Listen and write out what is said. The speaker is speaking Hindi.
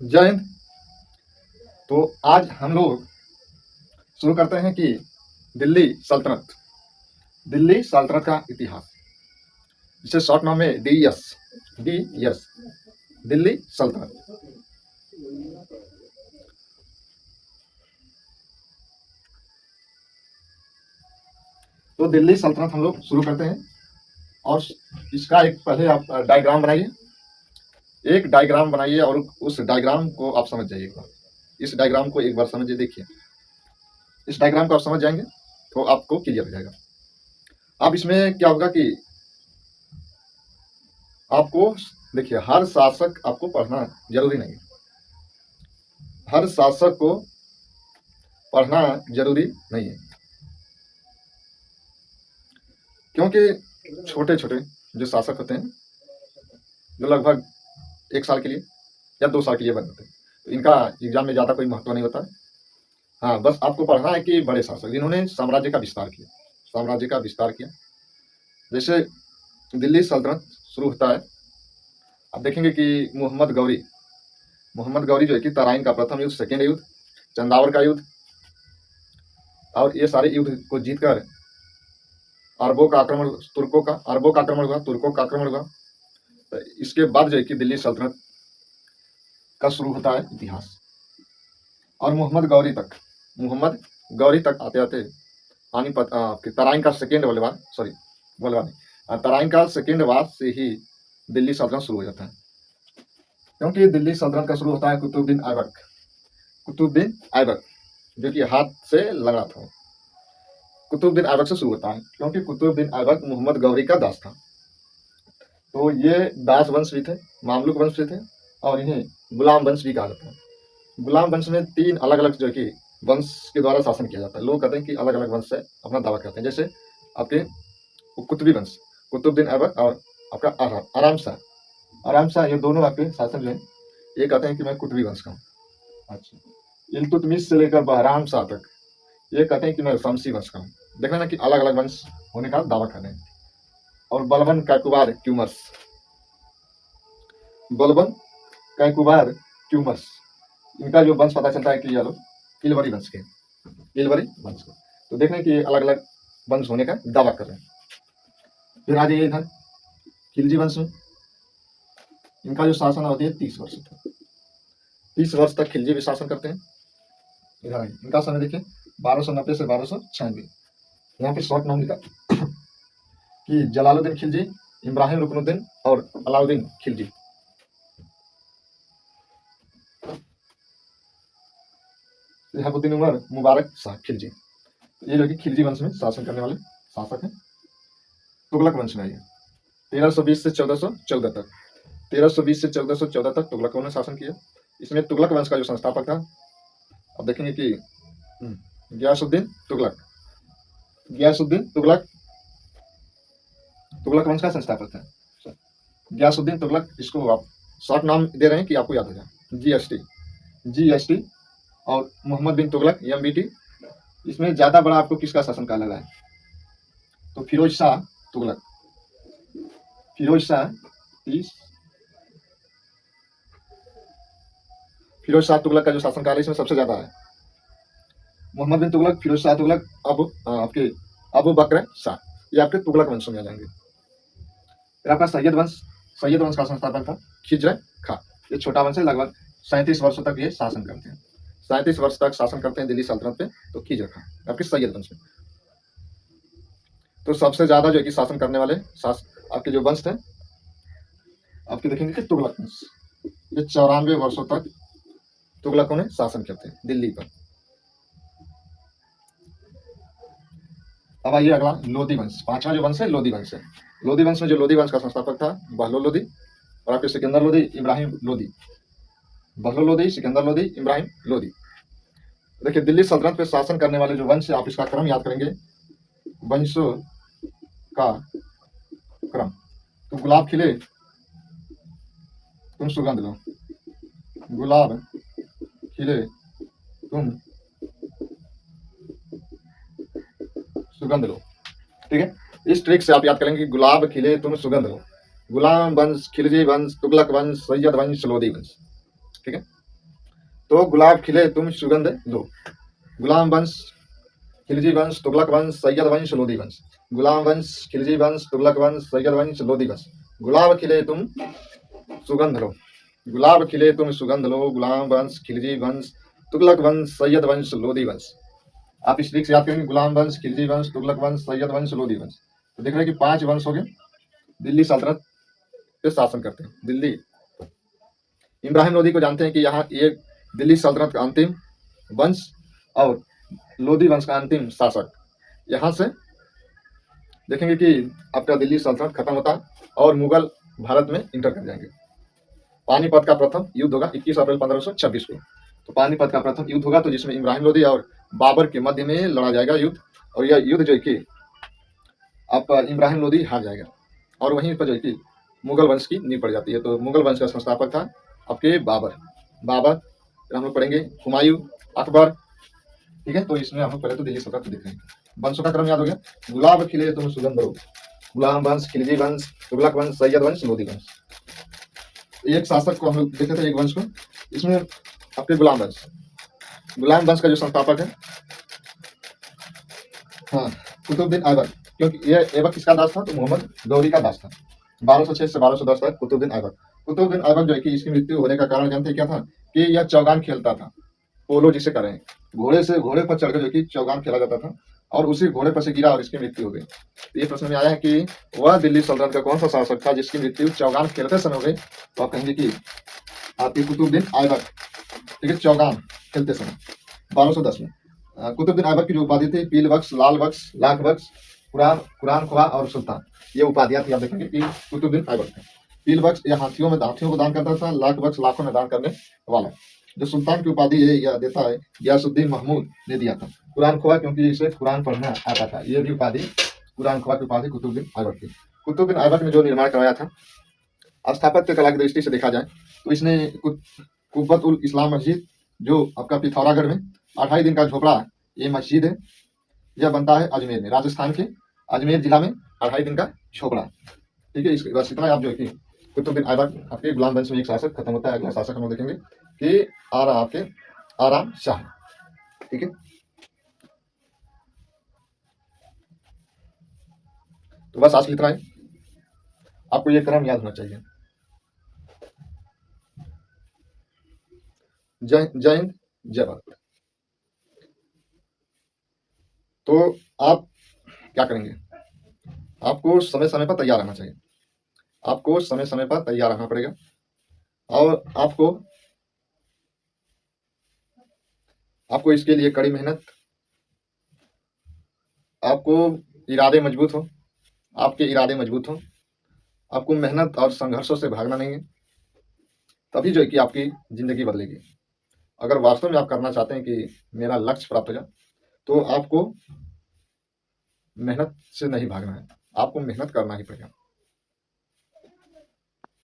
जय हिंद। तो आज हम लोग शुरू करते हैं कि दिल्ली सल्तनत का इतिहास, जिसे शॉर्ट नाम में डी एस दिल्ली सल्तनत। तो दिल्ली सल्तनत हम लोग शुरू करते हैं और इसका एक पहले आप डायग्राम बनाइए, एक डायग्राम बनाइए और उस डायग्राम को आप समझ जाइए। इस डायग्राम को एक बार समझिए, देखिए इस डायग्राम को आप समझ जाएंगे तो आपको क्लियर हो जाएगा। अब इसमें क्या होगा कि आपको देखिए, हर शासक आपको पढ़ना जरूरी नहीं, हर शासक को पढ़ना जरूरी नहीं है, क्योंकि छोटे छोटे जो शासक होते हैं जो लगभग 1 साल के लिए या 2 साल के लिए बनते हैं, तो इनका एग्जाम में ज़्यादा कोई महत्व नहीं होता है। हाँ, बस आपको पढ़ना है कि बड़े शासक जिन्होंने साम्राज्य का विस्तार किया। जैसे दिल्ली सल्तनत शुरू होता है, आप देखेंगे कि मोहम्मद गौरी जो है कि तराइन का प्रथम युद्ध, सेकेंड युद्ध, चंदावर का युद्ध और ये सारे युद्ध को जीतकर अरबों का आक्रमण हुआ। तो इसके बाद जो है कि दिल्ली सल्तनत का शुरू होता है इतिहास। और मोहम्मद गौरी तक आते आते पानीपत तराइन का सेकेंड तराइन का सेकेंड वार से ही दिल्ली सल्तनत शुरू हो जाता है, क्योंकि दिल्ली सल्तनत का शुरू होता है कुतुबुद्दीन ऐबक जो कि हाथ से लड़ा था। कुतुबुद्दीन ऐबक से शुरू होता है, क्योंकि कुतुबुद्दीन ऐबक मोहम्मद गौरी का दास था। तो ये दास वंश भी थे, मामलुक वंश भी थे और इन्हें गुलाम वंश भी कहा जाता है। गुलाम वंश में 3 अलग अलग जो कि वंश के द्वारा शासन किया जाता है। लोग कहते हैं कि अलग अलग वंश से अपना दावा करते हैं, जैसे आपके कुतुबी वंश, कुतुबुद्दीन ऐबक और आपका आराम शाह, ये दोनों आपके शासक जो है, ये कहते हैं कि मैं कुतुबी वंश का हूँ। अच्छा, इल्तुतमिश से लेकर बहराम शाह तक ये कहते हैं कि मैं शमसी वंश का हूँ। देखना ना कि अलग अलग वंश होने का दावा कर रहे हैं। और बलबन कैकुबार क्यूमर्स, इनका जो वंश पता चलता है कि ये लोग इलवरी वंश के। तो देखने कि अलग अलग वंश होने का दावा कर रहे हैं। फिर आ जाइए इधर खिलजी वंश में, इनका जो शासन अवधि है 30 वर्ष तक। 30 वर्ष तक खिलजी भी शासन करते हैं। इधर इनका समय देखिए 1290 से 1296। यहाँ पे शॉर्ट नाम लिखा कि जलालुद्दीन खिलजी, इब्राहिम रुकनुद्दीन और अलाउद्दीन खिलजी। शहाबुद्दीन उमर मुबारक शाह खिलजी, ये जो कि खिलजी वंश में शासन करने वाले शासक हैं। तुगलक वंश में आइए 1320 से 1414 तक। 1320 से 1414 तक तुगलकों ने शासन किया। इसमें तुगलक वंश का जो संस्थापक था, अब देखेंगे कि गियासुद्दीन तुगलक वंश का संस्थापक था गियासुद्दीन तुगलक। इसको आप शॉर्ट नाम दे रहे हैं कि आपको याद हो जाए, GST। और मोहम्मद बिन तुगलक, MBT। इसमें ज्यादा बड़ा आपको किसका शासनकाल लगा है? तो फिरोज शाह तुगलक 30। फिरोज शाह तुगलक का जो शासनकाल है इसमें सबसे ज्यादा है। मोहम्मद बिन तुगलक, फिरोज शाह तुगलक, अबू बकर शाह, ये आपके तुगलक वंश में आ जाएंगे। फिर आपका सैयद वंश का संस्थापक था खिजर खां। ये छोटा वंश है, लगभग 37 वर्षों तक ये शासन करते हैं। 37 वर्ष तक शासन करते हैं दिल्ली सल्तनत पे। तो खिजर खां आपके सैयद वंश में। तो सबसे ज्यादा जो कि शासन करने वाले आपके जो वंश थे, आपके देखेंगे कि तुगलक वंश, ये 94 वर्षों तक तुगलकों ने शासन करते हैं दिल्ली पर। अब आइए अगला लोधी वंश, 5वां जो वंश है लोधी वंश है। लोधी वंश में जो लोधी वंश का संस्थापक था बहलोल लोधी और आपके सिकंदर लोधी, इब्राहिम लोधी। बहलोल लोधी, सिकंदर लोधी, इब्राहिम लोधी। देखिए दिल्ली सल्तनत पे शासन करने वाले जो वंश है, आप इसका क्रम याद करेंगे, वंशों का क्रम। तो गुलाब खिले तुम सुगंध लो, गुलाब खिले तुम सुगंध लो। ठीक है, इस ट्रिक से आप याद करेंगे कि गुलाब खिले तुम सुगंध लो। गुलाम वंश, खिलजी वंश, तुगलक वंश, सैयद वंश, लोधी वंश। ठीक है, तो गुलाब खिले तुम सुगंध लो। गुलाम वंश, खिलजी वंश, तुगलक वंश, सैयद वंश, लोदी वंश। गुलाम वंश, खिलजी वंश, तुगलक वंश, सैयद वंश, लोदी वंश। गुलाब खिले तुम सुगंध लो। गुलाब खिले तुम सुगंध लो। गुलाम वंश, खिलजी वंश, तुगलक वंश, सैयद वंश, लोदी वंश। आप इस ट्रिक से याद करेंगे, गुलाम वंश, खिलजी वंश, तुगलक वंश, सैयद वंश, लोदी वंश। तो देख रहे हैं कि 5 वंश हो गए दिल्ली सल्तनत पे शासन करते हैं। दिल्ली, इब्राहिम लोदी को जानते हैं कि यहाँ ये दिल्ली सल्तनत का अंतिम वंश और लोदी वंश का अंतिम शासक। यहाँ से देखेंगे कि आपका दिल्ली सल्तनत खत्म होता है और मुगल भारत में इंटर कर जाएंगे। पानीपत का प्रथम युद्ध होगा 21 अप्रैल 1526 को। तो पानीपत का प्रथम युद्ध होगा, तो जिसमें इब्राहिम लोदी और बाबर के मध्य में लड़ा जाएगा युद्ध। और यह युद्ध जो है कि आपका इब्राहिम लोदी हार जाएगा और वहीं पर जो है कि मुगल वंश की नींव पड़ जाती है। तो मुगल वंश का संस्थापक था आपके बाबर। बाबर, फिर हम लोग पढ़ेंगे हुमायूं, अकबर। ठीक है, तो इसमें हम लोग पहले तो दिल्ली सल्तनत देख रहे हैं। वंशों का क्रम याद हो गया। गुलाब खिले तुम सुगंध लो। गुलाम वंश, खिलजी वंश, तुगलक वंश, सैयद वंश, लोदी वंश। एक शासक को हम लोग देखे थे, एक वंश को। इसमें आपके गुलाम वंश, गुलाम वंश का जो संस्थापक है, हाँ, कुतुबुद्दीन ऐबक। क्योंकि ये ऐबक किसका दास था? तो मोहम्मद गौरी का दास था। 1206 से 1210 तक कुतुबुद्दीन ऐबक। कुतुबुद्दीन ऐबक जो है कि इसकी मृत्यु होने का कारण जानते हैं क्या था? कि यह चौगान खेलता था, पोलो जिसे करें, घोड़े पर चढ़कर जो कि चौगान खेला जाता था और उसी घोड़े पर से गिरा और इसकी मृत्यु हो गई। तो ये प्रश्न में आया है कि वह दिल्ली सल्तनत का कौन सा शासक था जिसकी मृत्यु चौगान खेलते समय हो गई? तो आप कहेंगे कि आपके कुतुबुद्दीन ऐबक, ठीक है, चौगान खेलते समय 1210 में। कुतुबुद्दीन ऐबक की जो उपाधि थी, पील बख्श, लाल बख्श, लाख बख्श, कुरान ख्वाह और सुल्तान, ये उपाधियां थी। आप देखेंगे कि कुतुबुद्दीन ऐबक थे। पील बख्श या हाथियों को दान करता था, लाख बख्श लाखों में दान करने वाला। जो सुल्तान की उपाधि यह देता है, गयासुद्दीन महमूद ने दिया था। कुरान ख्वाह, क्योंकि इसे कुरान पढ़ना आता था, ये भी उपाधि, कुरान ख्वाह की उपाधि कुतुबुद्दीन ऐबक की। कुतुबुद्दीन ऐबक ने जो निर्माण करवाया था, स्थापत्य कला की दृष्टि से देखा जाए तो इसने कुब्बत उल इस्लाम मस्जिद, जो आपका पिथौरागढ़ में 28 दिन का झोपड़ा, ये मस्जिद है। यह बनता है अजमेर में, राजस्थान के अजमेर जिला में 28 दिन का झोपड़ा। ठीक है, बस इतना आप जो है कि कुतुबुद्दीन ऐबक आपके गुलाम वंश में एक शासक खत्म होता है। अगला शासक हम लोग देखेंगे कि आपके आराम शाह। ठीक है, तो बस आज इतना है, आपको ये क्रम याद होना चाहिए। जय हिंद, जय भारत। तो आप क्या करेंगे? आपको समय समय पर तैयार रहना चाहिए। आपको समय समय पर तैयार रहना पड़ेगा और आपको इसके लिए कड़ी मेहनत, आपको इरादे मजबूत हो, आपके इरादे मजबूत हो, आपको मेहनत और संघर्षों से भागना नहीं है, तभी जो है कि आपकी जिंदगी बदलेगी। अगर वास्तव में आप करना चाहते हैं कि मेरा लक्ष्य प्राप्त हो जाए, तो आपको मेहनत से नहीं भागना है, आपको मेहनत करना ही पड़ेगा।